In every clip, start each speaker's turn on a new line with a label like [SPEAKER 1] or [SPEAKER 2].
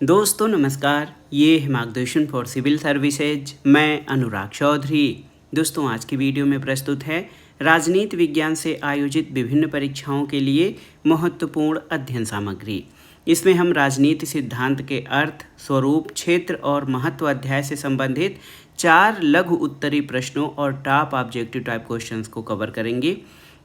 [SPEAKER 1] दोस्तों नमस्कार, ये है मार्गदर्शन फॉर सिविल सर्विसेज। मैं अनुराग चौधरी। दोस्तों आज की वीडियो में प्रस्तुत है राजनीति विज्ञान से आयोजित विभिन्न परीक्षाओं के लिए महत्वपूर्ण अध्ययन सामग्री। इसमें हम राजनीति सिद्धांत के अर्थ, स्वरूप, क्षेत्र और महत्व अध्याय से संबंधित 4 लघु उत्तरीय प्रश्नों और टॉप ऑब्जेक्टिव टाइप क्वेश्चंस को कवर करेंगे।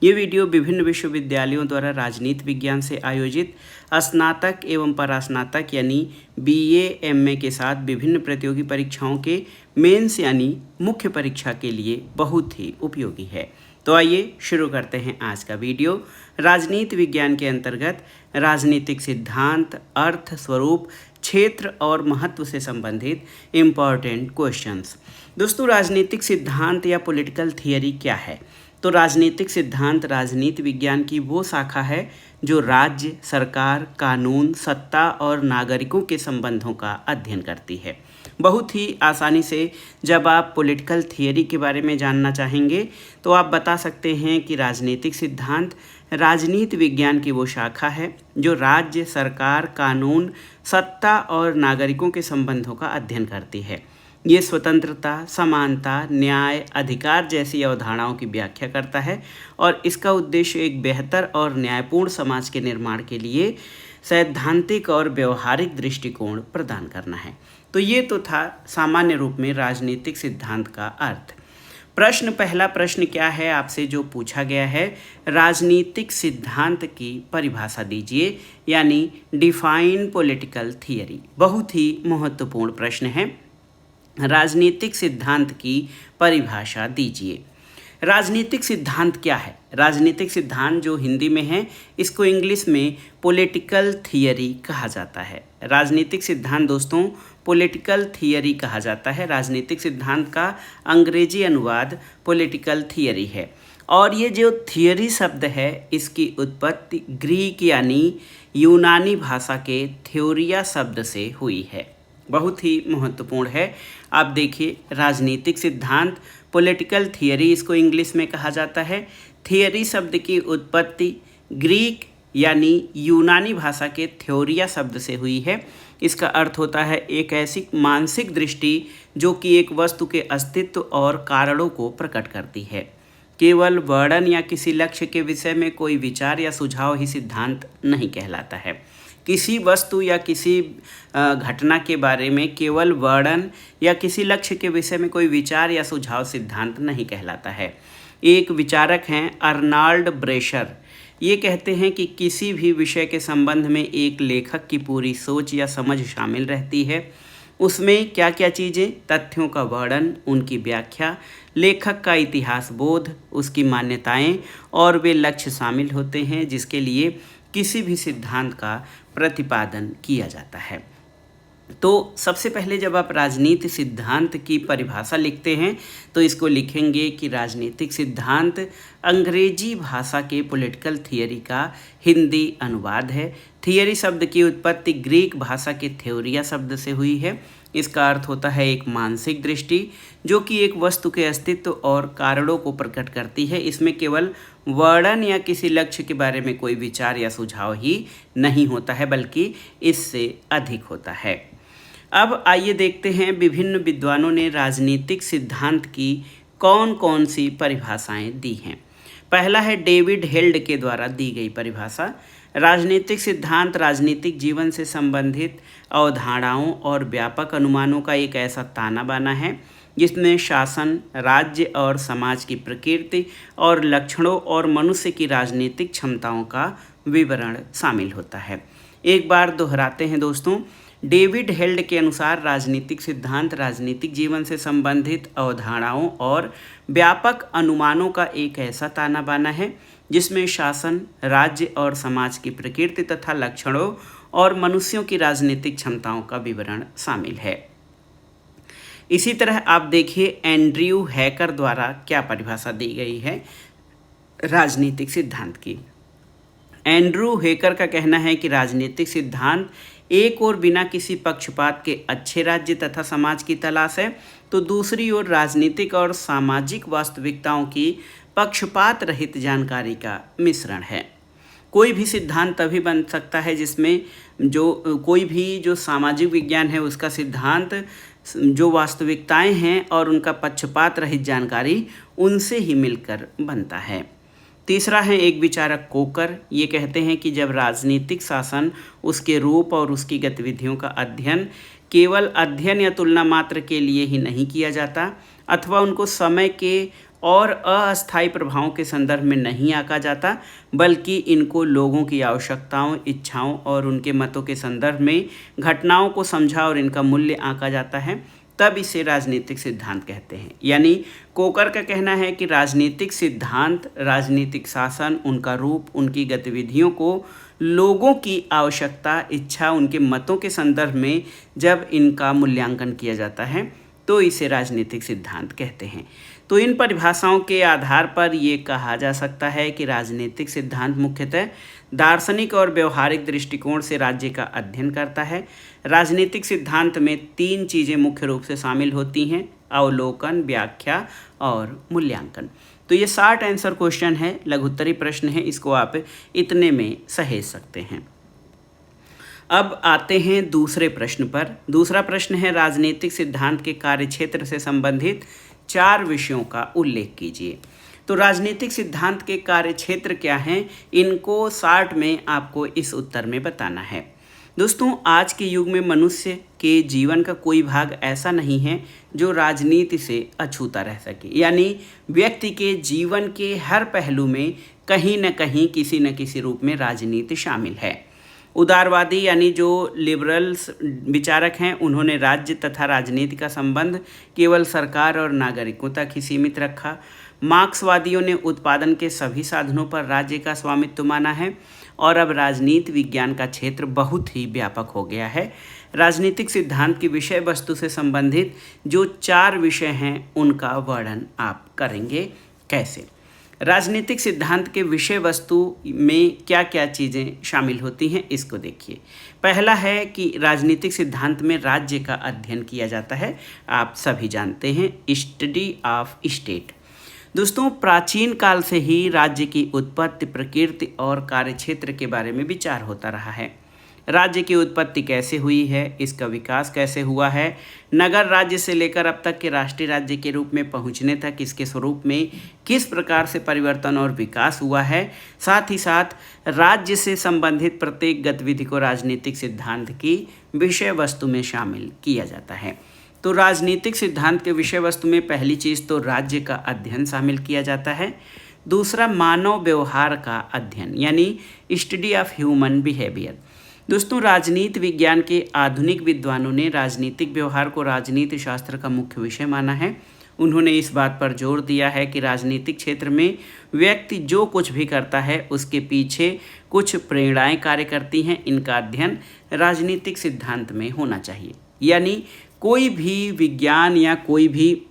[SPEAKER 1] ये वीडियो विभिन्न विश्वविद्यालयों द्वारा राजनीति विज्ञान से आयोजित स्नातक एवं परास्नातक यानी बीए, एमए के साथ विभिन्न प्रतियोगी परीक्षाओं के मेंस यानी मुख्य परीक्षा के लिए बहुत ही उपयोगी है। तो आइए शुरू करते हैं आज का वीडियो। राजनीति विज्ञान के अंतर्गत राजनीतिक सिद्धांत, अर्थ, स्वरूप, क्षेत्र और महत्व से संबंधित इम्पॉर्टेंट क्वेश्चंस। दोस्तों राजनीतिक सिद्धांत या पॉलिटिकल थियरी क्या है? तो राजनीतिक सिद्धांत राजनीति विज्ञान की वो शाखा है जो राज्य, सरकार, कानून, सत्ता और नागरिकों के संबंधों का अध्ययन करती है। बहुत ही आसानी से जब आप पॉलिटिकल थियरी के बारे में जानना चाहेंगे तो आप बता सकते हैं कि राजनीतिक सिद्धांत राजनीति विज्ञान की वो शाखा है जो राज्य, सरकार, कानून, सत्ता और नागरिकों के संबंधों का अध्ययन करती है। ये स्वतंत्रता, समानता, न्याय, अधिकार जैसी अवधारणाओं की व्याख्या करता है और इसका उद्देश्य एक बेहतर और न्यायपूर्ण समाज के निर्माण के लिए सैद्धांतिक और व्यवहारिक दृष्टिकोण प्रदान करना है। तो ये तो था सामान्य रूप में राजनीतिक सिद्धांत का अर्थ। पहला प्रश्न क्या है आपसे जो पूछा गया है, राजनीतिक सिद्धांत की परिभाषा दीजिए, यानी डिफाइन पॉलिटिकल थियरी। बहुत ही महत्वपूर्ण प्रश्न है। राजनीतिक सिद्धांत की परिभाषा दीजिए। राजनीतिक सिद्धांत क्या है? राजनीतिक सिद्धांत जो हिंदी में है इसको इंग्लिश में पॉलिटिकल थियरी कहा जाता है। राजनीतिक सिद्धांत दोस्तों पॉलिटिकल थियरी कहा जाता है। राजनीतिक सिद्धांत का अंग्रेजी अनुवाद पॉलिटिकल थियरी है। और ये जो थियरी शब्द है इसकी उत्पत्ति ग्रीक यानी यूनानी भाषा के थ्योरिया शब्द से हुई है। बहुत ही महत्वपूर्ण है। आप देखिए राजनीतिक सिद्धांत पॉलिटिकल थियरी इसको इंग्लिश में कहा जाता है। थियरी शब्द की उत्पत्ति ग्रीक यानी यूनानी भाषा के थ्योरिया शब्द से हुई है। इसका अर्थ होता है एक ऐसी मानसिक दृष्टि जो कि एक वस्तु के अस्तित्व और कारणों को प्रकट करती है। केवल वर्णन या किसी लक्ष्य के विषय में कोई विचार या सुझाव ही सिद्धांत नहीं कहलाता है। किसी वस्तु या किसी घटना के बारे में केवल वर्णन या किसी लक्ष्य के विषय में कोई विचार या सुझाव सिद्धांत नहीं कहलाता है। एक विचारक हैं अर्नाल्ड ब्रेशर। ये कहते हैं कि किसी भी विषय के संबंध में एक लेखक की पूरी सोच या समझ शामिल रहती है। उसमें क्या क्या चीज़ें? तथ्यों का वर्णन, उनकी व्याख्या, लेखक का इतिहास बोध, उसकी मान्यताएं और वे लक्ष्य शामिल होते हैं जिसके लिए किसी भी सिद्धांत का प्रतिपादन किया जाता है। तो सबसे पहले जब आप राजनीति सिद्धांत की परिभाषा लिखते हैं तो इसको लिखेंगे कि राजनीतिक सिद्धांत अंग्रेजी भाषा के पॉलिटिकल थियरी का हिंदी अनुवाद है। थियरी शब्द की उत्पत्ति ग्रीक भाषा के थ्योरिया शब्द से हुई है। इसका अर्थ होता है एक मानसिक दृष्टि जो कि एक वस्तु के अस्तित्व और कारणों को प्रकट करती है। इसमें केवल वर्णन या किसी लक्ष्य के बारे में कोई विचार या सुझाव ही नहीं होता है बल्कि इससे अधिक होता है। अब आइए देखते हैं विभिन्न विद्वानों ने राजनीतिक सिद्धांत की कौन कौन सी परिभाषाएं दी हैं। पहला है डेविड हेल्ड के द्वारा दी गई परिभाषा। राजनीतिक सिद्धांत राजनीतिक जीवन से संबंधित अवधारणाओं और व्यापक अनुमानों का एक ऐसा ताना बाना है जिसमें शासन, राज्य और समाज की प्रकृति और लक्षणों और मनुष्य की राजनीतिक क्षमताओं का विवरण शामिल होता है। एक बार दोहराते हैं दोस्तों। डेविड हेल्ड के अनुसार राजनीतिक सिद्धांत राजनीतिक जीवन से संबंधित अवधारणाओं और व्यापक अनुमानों का एक ऐसा ताना बाना है जिसमें शासन, राज्य और समाज की प्रकृति तथा लक्षणों और मनुष्यों की राजनीतिक क्षमताओं का विवरण शामिल है। इसी तरह आप देखिए एंड्रयू हैकर द्वारा क्या परिभाषा दी गई है राजनीतिक सिद्धांत की। एंड्रयू हैकर का कहना है कि राजनीतिक सिद्धांत एक ओर बिना किसी पक्षपात के अच्छे राज्य तथा समाज की तलाश है तो दूसरी ओर राजनीतिक और सामाजिक वास्तविकताओं की पक्षपात रहित जानकारी का मिश्रण है। कोई भी सिद्धांत तभी बन सकता है जिसमें कोई भी जो सामाजिक विज्ञान है उसका सिद्धांत जो वास्तविकताएं हैं और उनका पक्षपात रहित जानकारी उनसे ही मिलकर बनता है। तीसरा है एक विचारक कोकर, ये कहते हैं कि जब राजनीतिक शासन, उसके रूप और उसकी गतिविधियों का अध्ययन केवल अध्ययन या तुलना मात्र के लिए ही नहीं किया जाता अथवा उनको समय के और अस्थायी प्रभावों के संदर्भ में नहीं आंका जाता, बल्कि इनको लोगों की आवश्यकताओं, इच्छाओं और उनके मतों के संदर्भ में घटनाओं को समझा और इनका मूल्य आंका जाता है, तब इसे राजनीतिक सिद्धांत कहते हैं। यानी कोकर का कहना है कि राजनीतिक सिद्धांत राजनीतिक शासन, उनका रूप, उनकी गतिविधियों को लोगों की आवश्यकता, इच्छा, उनके मतों के संदर्भ में जब इनका मूल्यांकन किया जाता है तो इसे राजनीतिक सिद्धांत कहते हैं। तो इन परिभाषाओं के आधार पर ये कहा जा सकता है कि राजनीतिक सिद्धांत मुख्यतः दार्शनिक और व्यवहारिक दृष्टिकोण से राज्य का अध्ययन करता है। राजनीतिक सिद्धांत में 3 चीज़ें मुख्य रूप से शामिल होती हैं: अवलोकन, व्याख्या और मूल्यांकन। तो ये 60 आंसर क्वेश्चन है, लघुत्तरी प्रश्न है, इसको आप इतने में सहेज सकते हैं। अब आते हैं दूसरे प्रश्न पर। दूसरा प्रश्न है राजनीतिक सिद्धांत के कार्यक्षेत्र से संबंधित 4 विषयों का उल्लेख कीजिए। तो राजनीतिक सिद्धांत के कार्यक्षेत्र क्या हैं, इनको 60 में आपको इस उत्तर में बताना है। दोस्तों, आज के युग में मनुष्य के जीवन का कोई भाग ऐसा नहीं है जो राजनीति से अछूता रह सके। यानी व्यक्ति के जीवन के हर पहलू में कहीं न कहीं किसी न किसी रूप में राजनीति शामिल है। उदारवादी यानी जो लिबरल्स विचारक हैं, उन्होंने राज्य तथा राजनीति का संबंध केवल सरकार और नागरिकों तक ही सीमित रखा। मार्क्सवादियों ने उत्पादन के सभी साधनों पर राज्य का स्वामित्व माना है और अब राजनीति विज्ञान का क्षेत्र बहुत ही व्यापक हो गया है। राजनीतिक सिद्धांत की विषय वस्तु से संबंधित जो 4 विषय हैं उनका वर्णन आप करेंगे कैसे। राजनीतिक सिद्धांत के विषय वस्तु में क्या क्या चीज़ें शामिल होती हैं, इसको देखिए। पहला है कि राजनीतिक सिद्धांत में राज्य का अध्ययन किया जाता है। आप सभी जानते हैं, स्टडी ऑफ स्टेट। दोस्तों, प्राचीन काल से ही राज्य की उत्पत्ति, प्रकृति और कार्यक्षेत्र के बारे में विचार होता रहा है। राज्य की उत्पत्ति कैसे हुई है, इसका विकास कैसे हुआ है, नगर राज्य से लेकर अब तक के राष्ट्रीय राज्य के रूप में पहुंचने तक इसके स्वरूप में किस प्रकार से परिवर्तन और विकास हुआ है, साथ ही साथ राज्य से संबंधित प्रत्येक गतिविधि को राजनीतिक सिद्धांत की विषय वस्तु में शामिल किया जाता है। तो राजनीतिक सिद्धांत के विषय वस्तु में पहली चीज़ तो राज्य का अध्ययन शामिल किया जाता है। दूसरा, मानव व्यवहार का अध्ययन यानी स्टडी ऑफ ह्यूमन बिहेवियर। दोस्तों, राजनीति विज्ञान के आधुनिक विद्वानों ने राजनीतिक व्यवहार को राजनीति शास्त्र का मुख्य विषय माना है। उन्होंने इस बात पर जोर दिया है कि राजनीतिक क्षेत्र में व्यक्ति जो कुछ भी करता है उसके पीछे कुछ प्रेरणाएं कार्य करती हैं। इनका अध्ययन राजनीतिक सिद्धांत में होना चाहिए। यानी कोई भी विज्ञान या कोई भी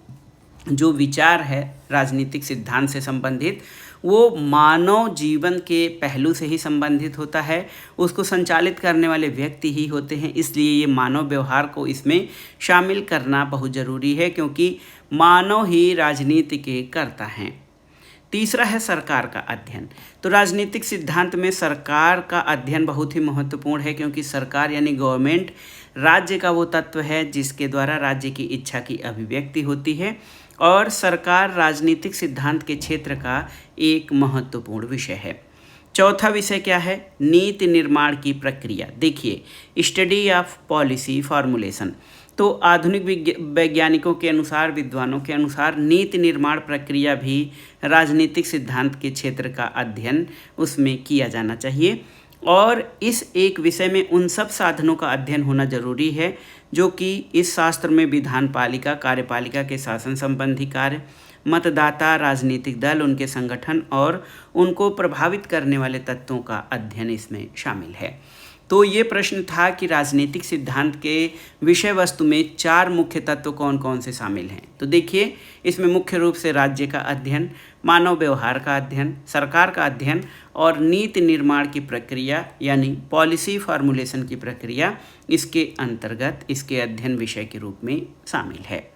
[SPEAKER 1] जो विचार है राजनीतिक सिद्धांत से संबंधित, वो मानव जीवन के पहलू से ही संबंधित होता है। उसको संचालित करने वाले व्यक्ति ही होते हैं। इसलिए ये मानव व्यवहार को इसमें शामिल करना बहुत ज़रूरी है, क्योंकि मानव ही राजनीति के कर्ता हैं। तीसरा है सरकार का अध्ययन। तो राजनीतिक सिद्धांत में सरकार का अध्ययन बहुत ही महत्वपूर्ण है, क्योंकि सरकार यानी गवर्नमेंट राज्य का वो तत्व है जिसके द्वारा राज्य की इच्छा की अभिव्यक्ति होती है, और सरकार राजनीतिक सिद्धांत के क्षेत्र का एक महत्वपूर्ण विषय है। चौथा विषय क्या है? नीति निर्माण की प्रक्रिया। देखिए, स्टडी ऑफ पॉलिसी फॉर्मुलेशन। तो आधुनिक वैज्ञानिकों के अनुसार, विद्वानों के अनुसार, नीति निर्माण प्रक्रिया भी राजनीतिक सिद्धांत के क्षेत्र का अध्ययन उसमें किया जाना चाहिए। और इस एक विषय में उन सब साधनों का अध्ययन होना जरूरी है जो कि इस शास्त्र में विधान पालिका, कार्यपालिका के शासन संबंधी कार्य, मतदाता, राजनीतिक दल, उनके संगठन और उनको प्रभावित करने वाले तत्वों का अध्ययन इसमें शामिल है। तो ये प्रश्न था कि राजनीतिक सिद्धांत के विषय वस्तु में 4 मुख्य तत्व कौन कौन से शामिल हैं। तो देखिए, इसमें मुख्य रूप से राज्य का अध्ययन, मानव व्यवहार का अध्ययन, सरकार का अध्ययन और नीति निर्माण की प्रक्रिया यानी पॉलिसी फॉर्मुलेशन की प्रक्रिया इसके अंतर्गत, इसके अध्ययन विषय के रूप में शामिल है।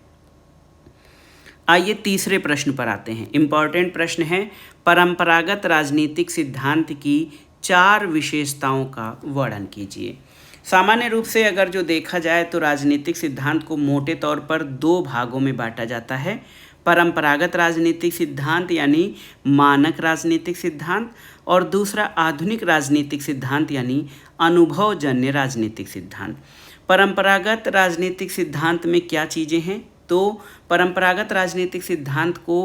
[SPEAKER 1] आइए तीसरे प्रश्न पर आते हैं। इम्पॉर्टेंट प्रश्न है, परंपरागत राजनीतिक सिद्धांत की 4 विशेषताओं का वर्णन कीजिए। सामान्य रूप से अगर जो देखा जाए तो राजनीतिक सिद्धांत को मोटे तौर पर 2 भागों में बांटा जाता है। परंपरागत राजनीतिक सिद्धांत यानी मानक राजनीतिक सिद्धांत, और दूसरा आधुनिक राजनीतिक सिद्धांत यानी अनुभवजन्य राजनीतिक सिद्धांत। परंपरागत राजनीतिक सिद्धांत में क्या चीज़ें हैं? तो परंपरागत राजनीतिक सिद्धांत को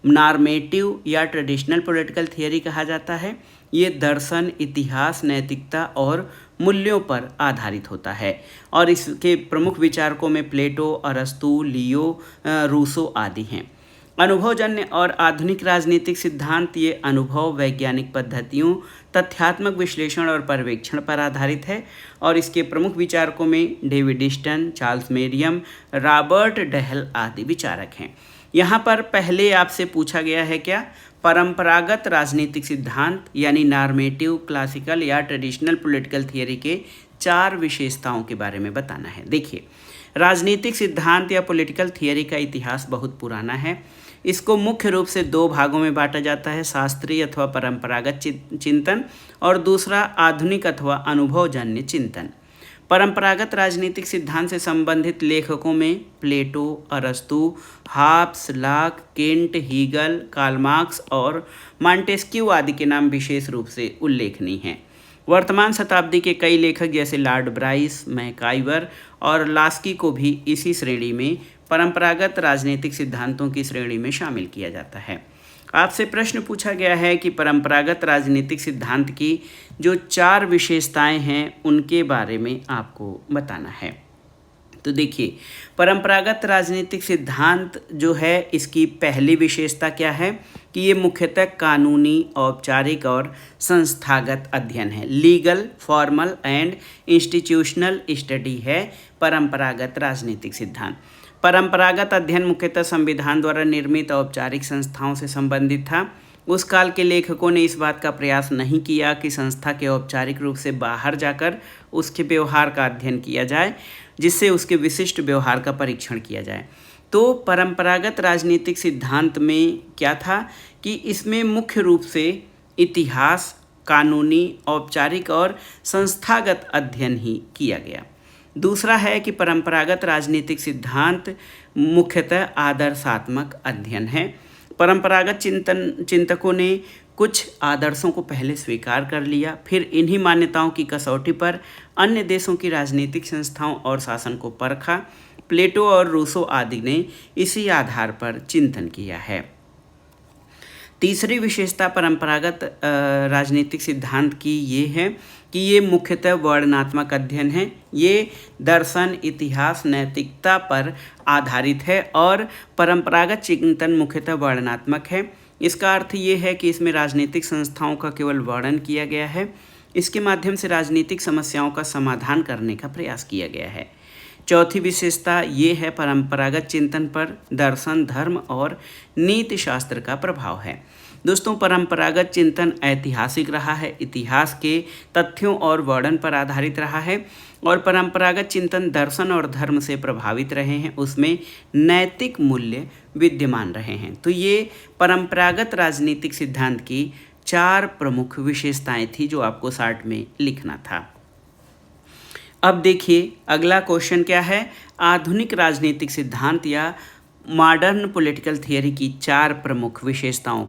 [SPEAKER 1] नॉर्मेटिव या ट्रेडिशनल पॉलिटिकल थियरी कहा जाता है। ये दर्शन, इतिहास, नैतिकता और मूल्यों पर आधारित होता है और इसके प्रमुख विचारकों में प्लेटो, अरस्तु, लियो, रूसो आदि हैं। अनुभवजन्य और आधुनिक राजनीतिक सिद्धांत ये अनुभव, वैज्ञानिक पद्धतियों, तथ्यात्मक विश्लेषण और पर्यवेक्षण पर आधारित है और इसके प्रमुख विचारकों में David Easton, Charles Merriam, Robert Dahl आदि विचारक हैं। यहाँ पर पहले आपसे पूछा गया है क्या? परंपरागत राजनीतिक सिद्धांत यानी नॉर्मेटिव, क्लासिकल या ट्रेडिशनल पॉलिटिकल थियरी के 4 विशेषताओं के बारे में बताना है। देखिए, राजनीतिक सिद्धांत या पॉलिटिकल थियरी का इतिहास बहुत पुराना है। इसको मुख्य रूप से 2 भागों में बांटा जाता है, शास्त्रीय अथवा परंपरागत चिंतन और दूसरा आधुनिक अथवा अनुभवजन्य चिंतन। परंपरागत राजनीतिक सिद्धांत से संबंधित लेखकों में प्लेटो, अरस्तु, Hobbes, Locke, Kant, Hegel, Karl Marx और मॉन्टेस्क्यू आदि के नाम विशेष रूप से उल्लेखनीय हैं। वर्तमान शताब्दी के कई लेखक जैसे लॉर्ड ब्राइस, मैकाइवर और लास्की को भी इसी श्रेणी में, परंपरागत राजनीतिक सिद्धांतों की श्रेणी में शामिल किया जाता है। आपसे प्रश्न पूछा गया है कि परंपरागत राजनीतिक सिद्धांत की जो 4 विशेषताएं हैं उनके बारे में आपको बताना है। तो देखिए, परंपरागत राजनीतिक सिद्धांत जो है इसकी पहली विशेषता क्या है कि ये मुख्यतः कानूनी, औपचारिक और संस्थागत अध्ययन है। Legal, formal and institutional study है परंपरागत राजनीतिक सिद्धांत। परंपरागत अध्ययन मुख्यतः संविधान द्वारा निर्मित औपचारिक संस्थाओं से संबंधित था। उस काल के लेखकों ने इस बात का प्रयास नहीं किया कि संस्था के औपचारिक रूप से बाहर जाकर उसके व्यवहार का अध्ययन किया जाए, जिससे उसके विशिष्ट व्यवहार का परीक्षण किया जाए। तो परंपरागत राजनीतिक सिद्धांत में क्या था कि इसमें मुख्य रूप से इतिहास, कानूनी, औपचारिक और संस्थागत अध्ययन ही किया गया। दूसरा है कि परंपरागत राजनीतिक सिद्धांत मुख्यतः आदर्शात्मक अध्ययन है। परंपरागत चिंतकों ने कुछ आदर्शों को पहले स्वीकार कर लिया, फिर इन्हीं मान्यताओं की कसौटी पर अन्य देशों की राजनीतिक संस्थाओं और शासन को परखा। प्लेटो और रूसो आदि ने इसी आधार पर चिंतन किया है। तीसरी विशेषता परंपरागत राजनीतिक सिद्धांत की ये है कि ये मुख्यतः वर्णनात्मक अध्ययन है। ये दर्शन, इतिहास, नैतिकता पर आधारित है और परंपरागत चिंतन मुख्यतः वर्णनात्मक है। इसका अर्थ ये है कि इसमें राजनीतिक संस्थाओं का केवल वर्णन किया गया है। इसके माध्यम से राजनीतिक समस्याओं का समाधान करने का प्रयास किया गया है। चौथी विशेषता ये है परंपरागत चिंतन पर दर्शन, धर्म और नीति शास्त्र का प्रभाव है। दोस्तों, परंपरागत चिंतन ऐतिहासिक रहा है, इतिहास के तथ्यों और वर्णन पर आधारित रहा है और परंपरागत चिंतन दर्शन और धर्म से प्रभावित रहे हैं, उसमें नैतिक मूल्य विद्यमान रहे हैं। तो ये परंपरागत राजनीतिक सिद्धांत की 4 प्रमुख विशेषताएं थी जो आपको शार्ट में लिखना था। अब देखिए अगला क्वेश्चन क्या है, आधुनिक राजनीतिक सिद्धांत या मॉडर्न पॉलिटिकल थियरी की 4 प्रमुख विशेषताओं।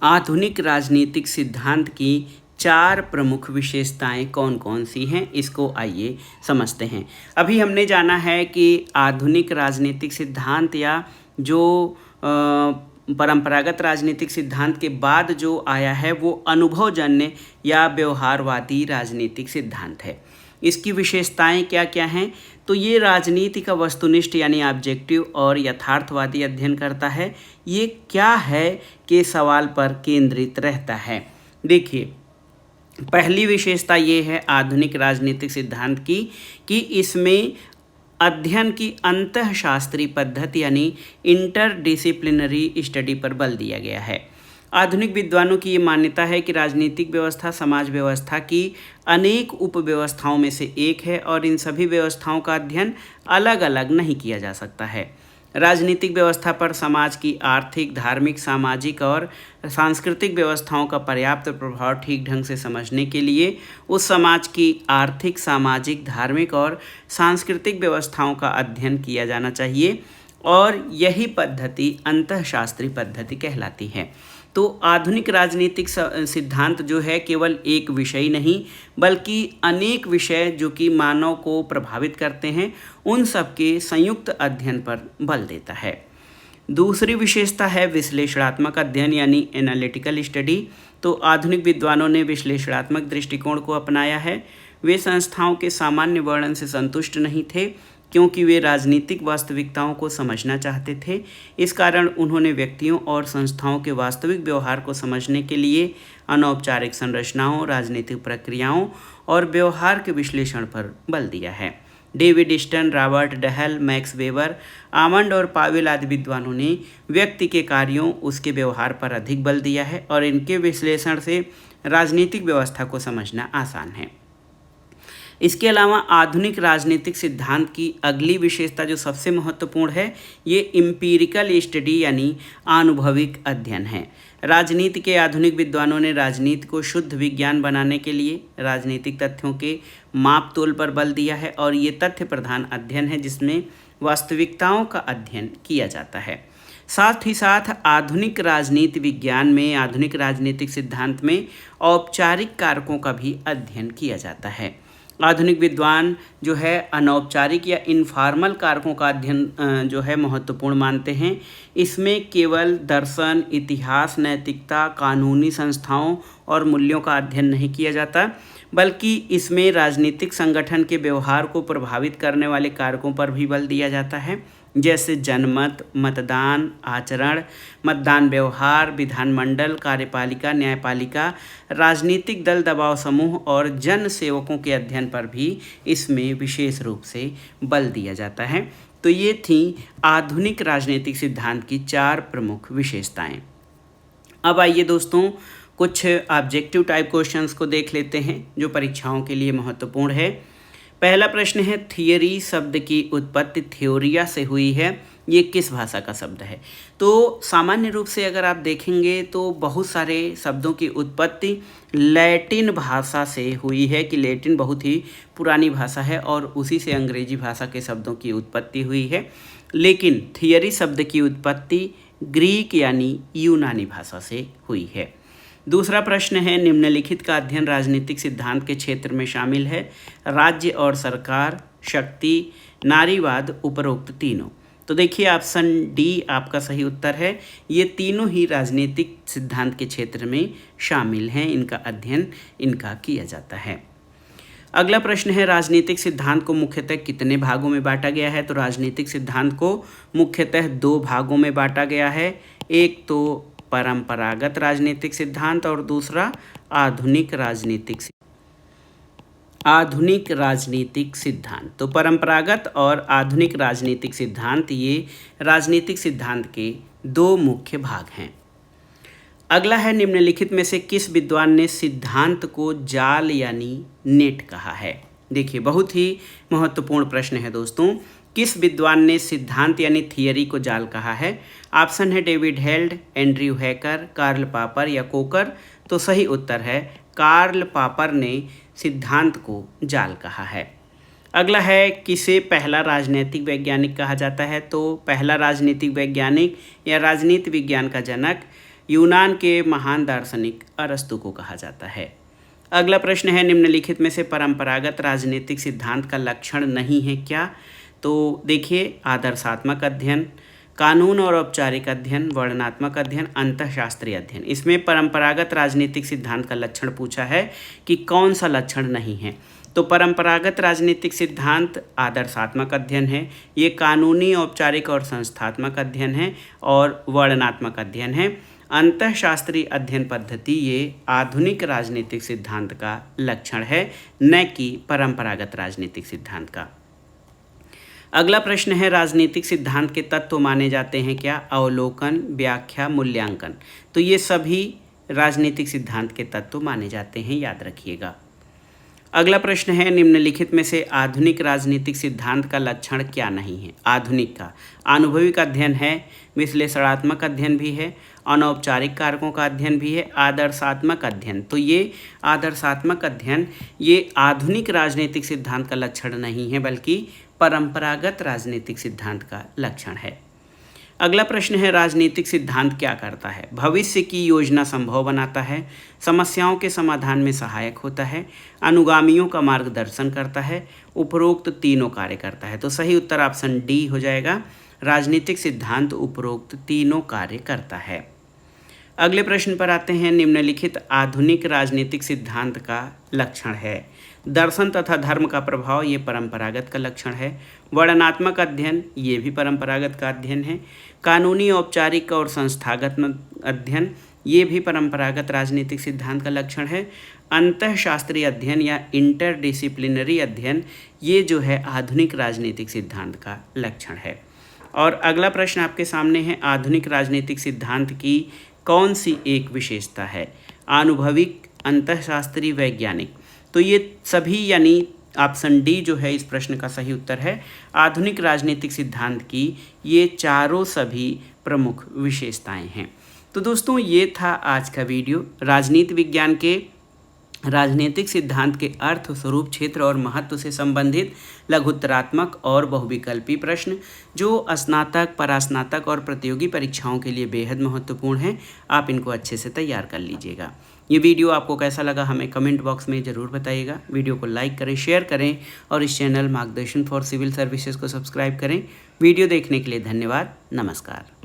[SPEAKER 1] आधुनिक राजनीतिक सिद्धांत की 4 प्रमुख विशेषताएं कौन कौन सी हैं, इसको आइए समझते हैं। अभी हमने जाना है कि आधुनिक राजनीतिक सिद्धांत या जो परंपरागत राजनीतिक सिद्धांत के बाद जो आया है वो अनुभवजन्य या व्यवहारवादी राजनीतिक सिद्धांत है। इसकी विशेषताएं क्या क्या हैं? तो ये राजनीति का वस्तुनिष्ठ यानी ऑब्जेक्टिव और यथार्थवादी अध्ययन करता है। ये क्या है के सवाल पर केंद्रित रहता है। देखिए, पहली विशेषता ये है आधुनिक राजनीतिक सिद्धांत की कि इसमें अध्ययन की अंतःशास्त्रीय पद्धति यानी इंटरडिसिप्लिनरी स्टडी पर बल दिया गया है। आधुनिक विद्वानों की ये मान्यता है कि राजनीतिक व्यवस्था समाज व्यवस्था की अनेक उपव्यवस्थाओं में से एक है और इन सभी व्यवस्थाओं का अध्ययन अलग अलग नहीं किया जा सकता है। राजनीतिक व्यवस्था पर समाज की आर्थिक, धार्मिक, सामाजिक और सांस्कृतिक व्यवस्थाओं का पर्याप्त प्रभाव ठीक ढंग से समझने के लिए उस समाज की आर्थिक, सामाजिक, धार्मिक और सांस्कृतिक व्यवस्थाओं का अध्ययन किया जाना चाहिए और यही पद्धति अंतःशास्त्री पद्धति कहलाती है। तो आधुनिक राजनीतिक सिद्धांत जो है केवल एक विषय नहीं बल्कि अनेक विषय जो कि मानव को प्रभावित करते हैं उन सब के संयुक्त अध्ययन पर बल देता है। दूसरी विशेषता है विश्लेषणात्मक अध्ययन यानी एनालिटिकल स्टडी। तो आधुनिक विद्वानों ने विश्लेषणात्मक दृष्टिकोण को अपनाया है। वे संस्थाओं के सामान्य वर्णन से संतुष्ट नहीं थे क्योंकि वे राजनीतिक वास्तविकताओं को समझना चाहते थे। इस कारण उन्होंने व्यक्तियों और संस्थाओं के वास्तविक व्यवहार को समझने के लिए अनौपचारिक संरचनाओं, राजनीतिक प्रक्रियाओं और व्यवहार के विश्लेषण पर बल दिया है। David Easton, Robert Dahl, Max Weber, Almond और पावेल आदि विद्वानों ने व्यक्ति के कार्यों, उसके व्यवहार पर अधिक बल दिया है और इनके विश्लेषण से राजनीतिक व्यवस्था को समझना आसान है। इसके अलावा आधुनिक राजनीतिक सिद्धांत की अगली विशेषता जो सबसे महत्वपूर्ण है ये एम्पिरिकल स्टडी यानी आनुभविक अध्ययन है। राजनीति के आधुनिक विद्वानों ने राजनीति को शुद्ध विज्ञान बनाने के लिए राजनीतिक तथ्यों के माप तोल पर बल दिया है और ये तथ्य प्रधान अध्ययन है जिसमें वास्तविकताओं का अध्ययन किया जाता है। साथ ही साथ आधुनिक राजनीति विज्ञान में, आधुनिक राजनीतिक सिद्धांत में औपचारिक कारकों का भी अध्ययन किया जाता है। आधुनिक विद्वान जो है अनौपचारिक या इनफॉर्मल कारकों का अध्ययन जो है महत्वपूर्ण मानते हैं। इसमें केवल दर्शन, इतिहास, नैतिकता, कानूनी संस्थाओं और मूल्यों का अध्ययन नहीं किया जाता बल्कि इसमें राजनीतिक संगठन के व्यवहार को प्रभावित करने वाले कारकों पर भी बल दिया जाता है जैसे जनमत, मतदान, आचरण, मतदान व्यवहार, विधानमंडल, कार्यपालिका, न्यायपालिका, राजनीतिक दल, दबाव समूह और जन सेवकों के अध्ययन पर भी इसमें विशेष रूप से बल दिया जाता है। तो ये थी आधुनिक राजनीतिक सिद्धांत की 4 प्रमुख विशेषताएं। अब आइए दोस्तों कुछ ऑब्जेक्टिव टाइप क्वेश्चंस को देख लेते हैं जो परीक्षाओं के लिए महत्वपूर्ण है। पहला प्रश्न है थियरी शब्द की उत्पत्ति थ्योरिया से हुई है, ये किस भाषा का शब्द है? तो सामान्य रूप से अगर आप देखेंगे तो बहुत सारे शब्दों की उत्पत्ति लैटिन भाषा से हुई है कि लैटिन बहुत ही पुरानी भाषा है और उसी से अंग्रेजी भाषा के शब्दों की उत्पत्ति हुई है। लेकिन थियरी शब्द की उत्पत्ति ग्रीक यानी यूनानी भाषा से हुई है। दूसरा प्रश्न है निम्नलिखित का अध्ययन राजनीतिक सिद्धांत के क्षेत्र में शामिल है? राज्य और सरकार, शक्ति, नारीवाद, उपरोक्त तीनों। तो देखिए ऑप्शन डी आपका सही उत्तर है। ये तीनों ही राजनीतिक सिद्धांत के क्षेत्र में शामिल हैं, इनका अध्ययन इनका किया जाता है। अगला प्रश्न है राजनीतिक सिद्धांत को मुख्यतः कितने भागों में बांटा गया है? तो राजनीतिक सिद्धांत को मुख्यतः 2 भागों में बांटा गया है। एक तो परंपरागत राजनीतिक सिद्धांत और दूसरा आधुनिक राजनीतिक सिद्धांत। तो परंपरागत और आधुनिक राजनीतिक सिद्धांत ये राजनीतिक सिद्धांत के 2 मुख्य भाग हैं। अगला है निम्नलिखित में से किस विद्वान ने सिद्धांत को जाल यानी नेट कहा है? देखिए बहुत ही महत्वपूर्ण प्रश्न है दोस्तों। किस विद्वान ने सिद्धांत यानी थियरी को जाल कहा है? ऑप्शन है David Held, Andrew Hacker, Karl Popper या कोकर। तो सही उत्तर है कार्ल पापर ने सिद्धांत को जाल कहा है। अगला है किसे पहला राजनीतिक वैज्ञानिक कहा जाता है? तो पहला राजनीतिक वैज्ञानिक या राजनीति विज्ञान का जनक यूनान के महान दार्शनिक अरस्तु को कहा जाता है। अगला प्रश्न है निम्नलिखित में से परंपरागत राजनीतिक सिद्धांत का लक्षण नहीं है क्या? तो देखिए आदर्शात्मक अध्ययन, कानून और औपचारिक अध्ययन, वर्णनात्मक अध्ययन, अंतःशास्त्रीय अध्ययन। इसमें परंपरागत राजनीतिक सिद्धांत का लक्षण पूछा है कि कौन सा लक्षण नहीं है। तो परंपरागत राजनीतिक सिद्धांत आदर्शात्मक अध्ययन है, ये कानूनी, औपचारिक और संस्थात्मक अध्ययन है और वर्णनात्मक अध्ययन है। अंतःशास्त्रीय अध्ययन पद्धति ये आधुनिक राजनीतिक सिद्धांत का लक्षण है, न कि परंपरागत राजनीतिक सिद्धांत का। अगला प्रश्न है राजनीतिक सिद्धांत के तत्व माने जाते हैं क्या? अवलोकन, व्याख्या, मूल्यांकन। तो ये सभी राजनीतिक सिद्धांत के तत्व माने जाते हैं, याद रखिएगा। अगला प्रश्न है, निम्नलिखित में से आधुनिक राजनीतिक सिद्धांत का लक्षण क्या नहीं है। आधुनिक का अनुभविक अध्ययन है, विश्लेषणात्मक अध्ययन भी है, अनौपचारिक कारकों का अध्ययन भी है, आदर्शात्मक अध्ययन। तो ये आदर्शात्मक अध्ययन ये आधुनिक राजनीतिक सिद्धांत का लक्षण नहीं है, बल्कि परंपरागत राजनीतिक सिद्धांत का लक्षण है। अगला प्रश्न है, राजनीतिक सिद्धांत क्या करता है। भविष्य की योजना संभव बनाता है, समस्याओं के समाधान में सहायक होता है, अनुगामियों का मार्गदर्शन करता है, उपरोक्त तीनों कार्य करता है। तो सही उत्तर ऑप्शन डी हो जाएगा, राजनीतिक सिद्धांत उपरोक्त तीनों कार्य करता है। अगले प्रश्न पर आते हैं, निम्नलिखित आधुनिक राजनीतिक सिद्धांत का लक्षण है। दर्शन तथा धर्म का प्रभाव ये परंपरागत का लक्षण है। वर्णनात्मक अध्ययन ये भी परंपरागत का अध्ययन है। कानूनी, औपचारिक और संस्थागत अध्ययन ये भी परंपरागत राजनीतिक सिद्धांत का लक्षण है। अंतःशास्त्रीय अध्ययन या इंटरडिसिप्लिनरी अध्ययन ये जो है आधुनिक राजनीतिक सिद्धांत का लक्षण है। और अगला प्रश्न आपके सामने है, आधुनिक राजनीतिक सिद्धांत की कौन सी एक विशेषता है। अनुभविक, अंतःशास्त्रीय, वैज्ञानिक। तो ये सभी यानी ऑप्शन डी जो है इस प्रश्न का सही उत्तर है। आधुनिक राजनीतिक सिद्धांत की ये चारों सभी प्रमुख विशेषताएं हैं। तो दोस्तों ये था आज का वीडियो, राजनीति विज्ञान के राजनीतिक सिद्धांत के अर्थ, स्वरूप, क्षेत्र और महत्व से संबंधित लघुत्तरात्मक और बहुविकल्पी प्रश्न जो स्नातक, परास्नातक और प्रतियोगी परीक्षाओं के लिए बेहद महत्वपूर्ण हैं। आप इनको अच्छे से तैयार कर लीजिएगा। ये वीडियो आपको कैसा लगा हमें कमेंट बॉक्स में ज़रूर बताइएगा। वीडियो को लाइक करें, शेयर करें और इस चैनल मार्गदर्शन फॉर सिविल सर्विसेज को सब्सक्राइब करें। वीडियो देखने के लिए धन्यवाद। नमस्कार।